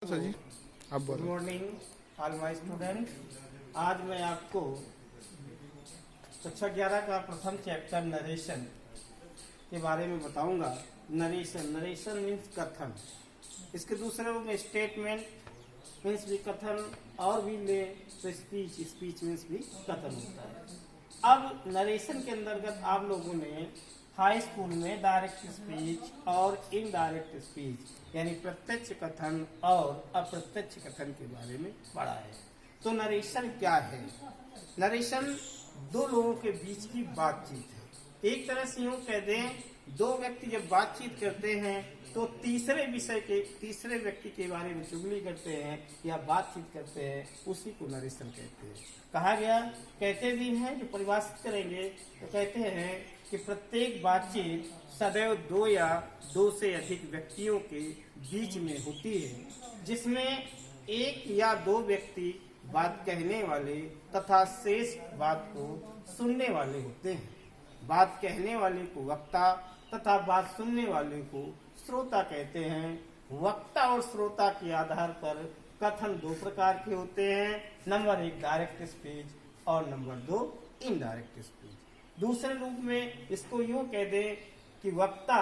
Sir जी आप good बोलो। Morning all my student. आज मैं आपको कक्षा 11 का प्रथम चैप्टर नरेशन के बारे में बताऊंगा। नरेशन मीन्स कथन। इसके दूसरे रूप में स्टेटमेंट मीन्स भी कथन, और भी ले तो स्पीच मीन्स भी कथन होता है। अब नरेशन के अंतर्गत आप लोगों ने हाई स्कूल में डायरेक्ट स्पीच और इनडायरेक्ट स्पीच यानी प्रत्यक्ष कथन और अप्रत्यक्ष कथन के बारे में पढ़ा है। तो नरेशन क्या है? नरेशन दो लोगों के बीच की बातचीत है। एक तरह से यूं कह दें, दो व्यक्ति जब बातचीत करते हैं तो तीसरे व्यक्ति के बारे में चुगली करते हैं या बातचीत करते हैं, उसी को नरेशन कहते हैं। कहा गया, कहते भी हैं, जो परिभाषित करेंगे तो कहते हैं कि प्रत्येक बातचीत सदैव दो या दो से अधिक व्यक्तियों के बीच में होती है, जिसमें एक या दो व्यक्ति बात कहने वाले तथा शेष बात को सुनने वाले होते हैं। बात कहने वाले को वक्ता तथा बात सुनने वाले को श्रोता कहते हैं। वक्ता और श्रोता के आधार पर कथन दो प्रकार के होते हैं। नंबर 1 डायरेक्ट स्पीच और नंबर 2 इनडायरेक्ट स्पीच। दूसरे रूप में इसको यूं कह दें कि वक्ता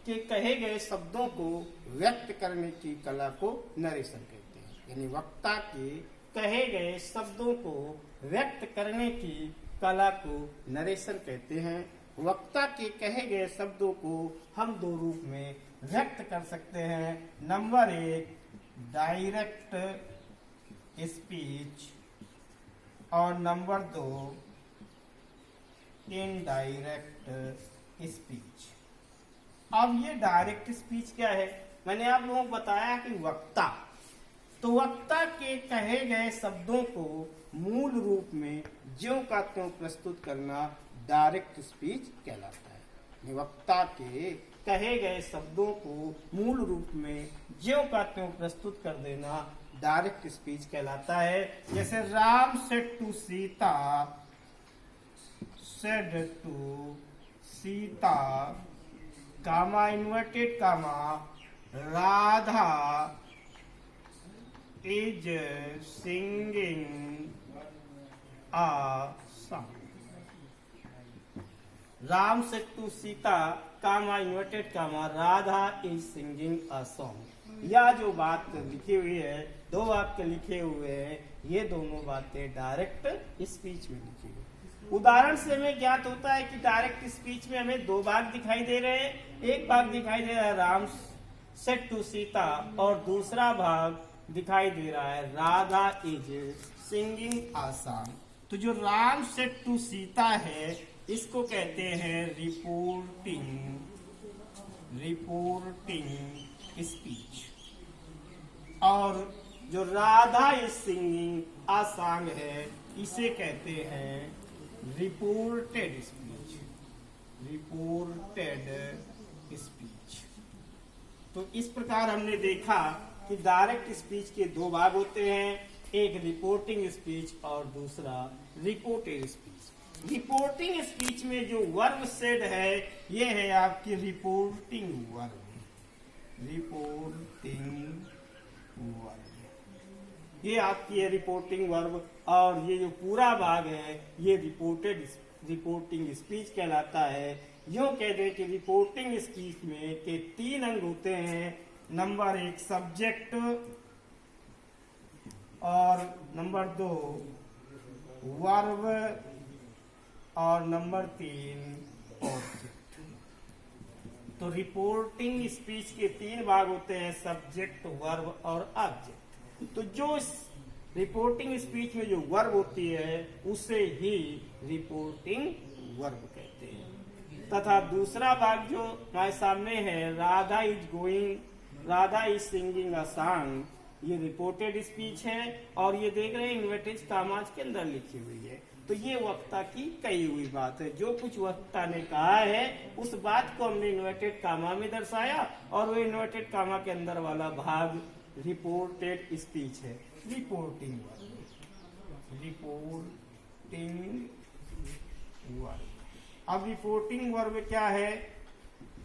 के कहे गए शब्दों को व्यक्त करने की कला को नरेशन कहते हैं। यानी वक्ता के कहे गए शब्दों को व्यक्त करने की कला को नरेशन कहते हैं। वक्ता के कहे गए शब्दों को हम दो रूप में व्यक्त कर सकते हैं। नंबर 1 डायरेक्ट स्पीच और नंबर 2 इनडायरेक्ट स्पीच। अब ये डायरेक्ट स्पीच क्या है? मैंने आप लोगों को बताया कि वक्ता के कहे गए शब्दों को मूल रूप में ज्यों का त्यों प्रस्तुत करना डायरेक्ट स्पीच कहलाता है। वक्ता के कहे गए शब्दों को मूल रूप में ज्यों का त्यों प्रस्तुत कर देना डायरेक्ट स्पीच कहलाता है। जैसे Ram said to Sita comma inverted comma Radha is singing a song. Ram said to Sita comma inverted comma Radha is singing a song. यह जो बात लिखी हुई है, दो वाक्य लिखे हुए हैं, ये दोनों बातें डायरेक्ट स्पीच में लिखी हुई। उदाहरण से हमें ज्ञात होता है कि डायरेक्ट स्पीच में हमें दो भाग दिखाई दे रहे हैं। एक भाग दिखाई दे रहा है राम सेड टू सीता और दूसरा भाग दिखाई दे रहा है Radha is singing a song. तो जो राम सेड टू सीता है, इसको कहते हैं रिपोर्टिंग स्पीच। और जो Radha is singing a song है, इसे कहते हैं रिपोर्टेड स्पीच। तो इस प्रकार हमने देखा कि डायरेक्ट स्पीच के दो भाग होते हैं, एक रिपोर्टिंग स्पीच और दूसरा रिपोर्टेड स्पीच। रिपोर्टिंग स्पीच में जो वर्ब सेड है, ये है आपकी रिपोर्टिंग वर्ब। ये आपकी है रिपोर्टिंग वर्ब, और ये जो पूरा भाग है ये रिपोर्टिंग स्पीच कहलाता है। यूं कह दे कि रिपोर्टिंग स्पीच में के 3 अंग होते हैं। नंबर 1 सब्जेक्ट और नंबर 2 वर्ब और नंबर 3 ऑब्जेक्ट। तो रिपोर्टिंग स्पीच के 3 भाग होते हैं, सब्जेक्ट, वर्ब और ऑब्जेक्ट। तो जो रिपोर्टिंग स्पीच में जो वर्ब होती है, उसे ही रिपोर्टिंग वर्ब कहते हैं। तथा दूसरा भाग जो हमारे सामने है, Radha is singing a song, ये रिपोर्टेड स्पीच है। और ये देख रहे हैं इन्वर्टेड कामाज के अंदर लिखी हुई है। तो ये वक्ता की कही हुई बात है। जो कुछ वक्ता ने कहा है, उस बात को हमने इन्वर्टेड कामा में दर्शाया, और वो इन्वर्टेड कामा के अंदर वाला भाग रिपोर्टेड स्पीच है। Reporting verb. अब रिपोर्टिंग वर्ब क्या है?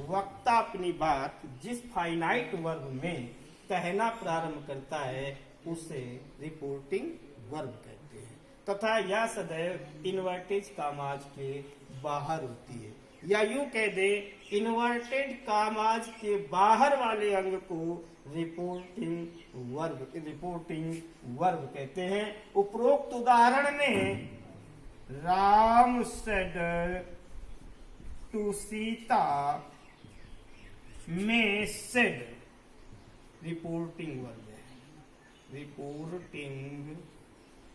वक्ता अपनी बात जिस फाइनाइट वर्ब में कहना प्रारंभ करता है उसे रिपोर्टिंग वर्ब कहते हैं, तथा यह सदैव इन्वर्टेड कामाज के बाहर होती है, या यूं कह दे इन्वर्टेड कामाज के बाहर वाले अंग को रिपोर्टिंग वर्ब कहते हैं। उपरोक्त उदाहरण में राम सेड टू सीता में सेड रिपोर्टिंग वर्ब है, रिपोर्टिंग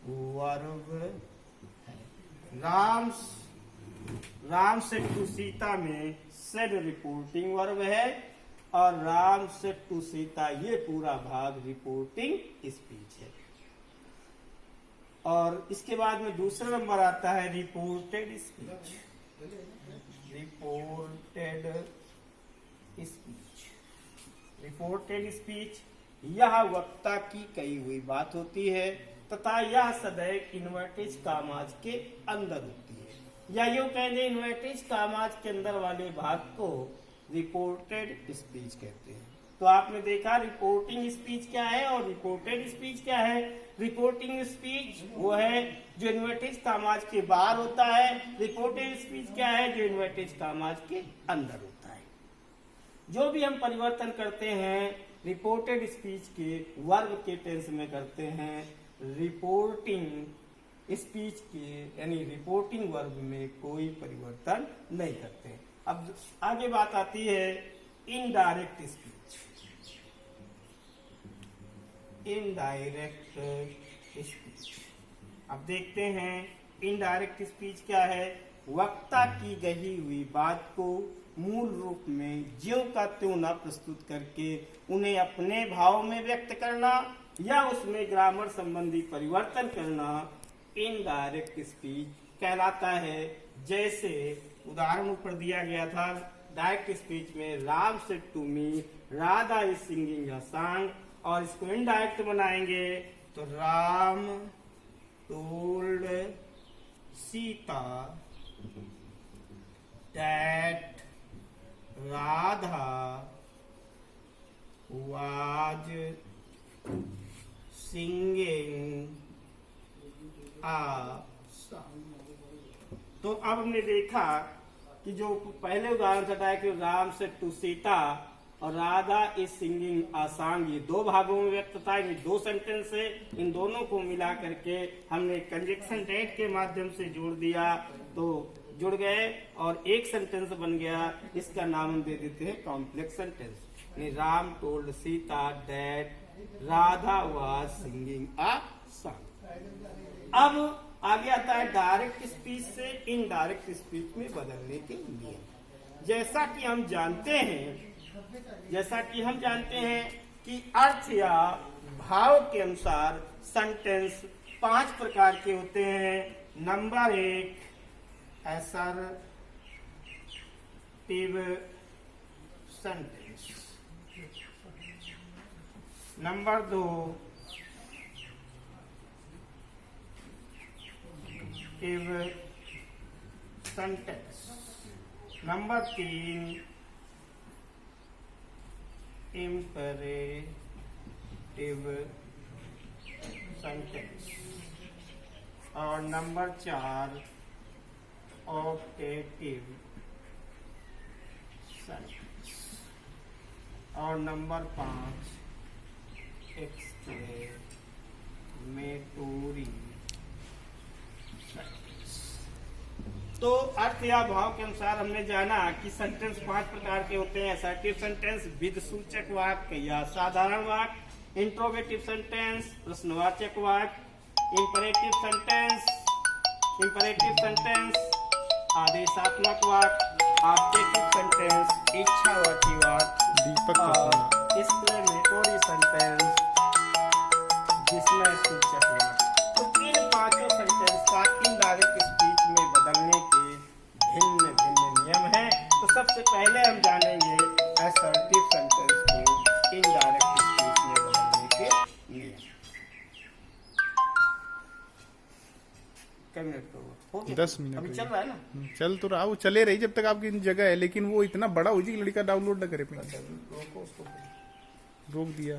वर्ब है। राम सेड टू सीता में सेड रिपोर्टिंग वर्ब है और राम सेड टू सीता ये पूरा भाग रिपोर्टिंग स्पीच है। और इसके बाद में दूसरा नंबर आता है रिपोर्टेड स्पीच। रिपोर्टेड स्पीच यह वक्ता की कही हुई बात होती है तथा यह सदैव इन्वर्टेड कामाज के अंदर होती है, या यूं कह दें इन्वर्टेड कामाज के अंदर वाले भाग को रिपोर्टेड स्पीच कहते हैं। तो आपने देखा रिपोर्टिंग स्पीच क्या है और रिपोर्टेड स्पीच क्या है। रिपोर्टिंग स्पीच वो है जो इन्वर्टेड कामाज के बाहर होता है, रिपोर्टेड स्पीच क्या है जो इन्वर्टेड कामाज के अंदर होता है। जो भी हम परिवर्तन करते हैं रिपोर्टेड स्पीच के वर्ब के टेंस में करते हैं, रिपोर्टिंग स्पीच के यानी रिपोर्टिंग वर्ब में कोई परिवर्तन नहीं करते। अब आगे बात आती है इनडायरेक्ट स्पीच। इनडायरेक्ट स्पीच अब देखते हैं इनडायरेक्ट स्पीच क्या है। वक्ता की कही हुई बात को मूल रूप में ज्यों का त्यों न प्रस्तुत करके उन्हें अपने भाव में व्यक्त करना या उसमें ग्रामर संबंधी परिवर्तन करना इनडायरेक्ट स्पीच कहलाता है। जैसे उदाहरण ऊपर दिया गया था, डायरेक्ट स्पीच में Ram said to me Radha is singing a song, और इसको इनडायरेक्ट बनाएंगे तो Ram told Sita that Radha was singing a song. तो अब हमने देखा कि जो पहले उदाहरण था कि राम से टू सीता और Radha is singing a song, ये दो भागों में व्यक्त था, ये दो सेंटेंस है, इन दोनों को मिला करके हमने कंजक्शन डेट के माध्यम से जोड़ दिया तो जुड़ गए और एक सेंटेंस बन गया। इसका नाम हम दे देते हैं complex sentence. Ram told Sita that Radha was singing a song. अब आगे आता है डायरेक्ट स्पीच से इनडायरेक्ट स्पीच में बदलने के लिए। जैसा कि हम जानते हैं कि अर्थ या भाव के अनुसार सेंटेंस 5 प्रकार के होते हैं। Number 1 assertive sentence, number 2 sentence, number 3 imperative sentence और नंबर 4 ऑप्टेटिव सेंटेंस और नंबर 5 एक्सक्लेमेटोरी सेंटेंस। तो अर्थ या भाव के अनुसार हमने जाना कि सेंटेंस 5 प्रकार के होते हैं। असर्टिव सेंटेंस विध सूचक वाक्य या साधारण वाक्य, इंट्रोगेटिव सेंटेंस प्रश्नवाचक वाक्य, इंपरेटिव सेंटेंस आदेशात्मक वाक्य, ऑब्जेक्टिव सेंटेंस इच्छावाची वाक्य और एक्सक्लेमेटोरी सेंटेंस जिसमें सूचक वाक्य। तो इन 5 सेंटेंस का इनडायरेक्ट स्पीच में बदलने के भिन्न नियम हैं। तो सबसे पहले हम जानेंगे असर्टिव सेंटेंस को इनडायरेक्ट स्पीच में बदलने के नियम। क्या मिनट का हुआ? हो गया? 10 मिनट अभी हो चल गया। रहा है ना? चल तो रहा, वो चले रही जब तक आपकी जगह है, लेकिन वो इतना बड़ा हो जी लड़का डाउनलोड न करे। रोको उसको। रोक दिया।